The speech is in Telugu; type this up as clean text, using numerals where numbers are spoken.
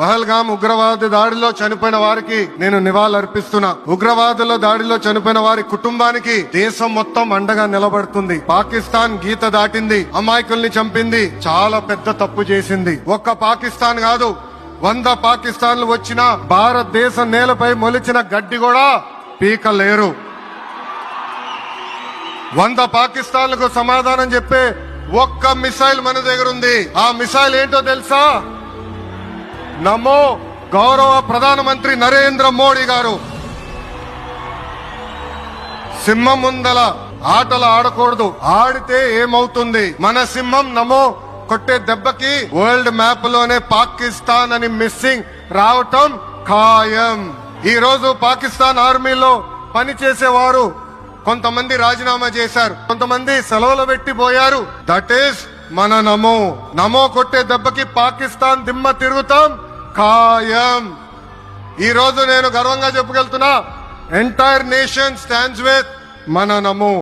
పహల్గామ్ ఉగ్రవాద దాడిలో చనిపోయిన వారికి నేను నివాళులర్పిస్తున్నా. ఉగ్రవాదుల దాడిలో చనిపోయిన వారి కుటుంబానికి దేశం మొత్తం అండగా నిలబడుతుంది. పాకిస్తాన్ గీత దాటింది, అమాయకుల్ని చంపింది, చాలా పెద్ద తప్పు చేసింది. ఒక్క పాకిస్తాన్ కాదు, 100 పాకిస్తాన్లు వచ్చిన భారతదేశం నేలపై మొలిచిన గడ్డి కూడా పీకలేరు. 100 పాకిస్తాన్లకు సమాధానం చెప్పే ఒక్క మిసైల్ మన దగ్గర ఉంది. ఆ మిసైల్ ఏంటో తెలుసా? నమో గౌరవ ప్రధానమంత్రి నరేంద్ర మోడీ గారు. సింహం ముందల ఆటలు ఆడకూడదు, ఆడితే ఏమవుతుంది? మన సింహం నమో కొట్టే దెబ్బకి వరల్డ్ మ్యాప్ లోనే పాకిస్తాన్ అని మిస్సింగ్ రావటం ఖాయం. ఈ రోజు పాకిస్తాన్ ఆర్మీలో పనిచేసేవారు కొంతమంది రాజీనామా చేశారు, కొంతమంది సెలవులు పెట్టిపోయారు. దట్ ఈస్ మన నమో. నమో కొట్టే దెబ్బకి పాకిస్తాన్ దిమ్మ తిరుగుతాం ఖాయం. ఈ రోజు నేను గర్వంగా చెప్పగలుగుతున్నా, ఎంటైర్ నేషన్ స్టాండ్స్ విత్ మన నమో.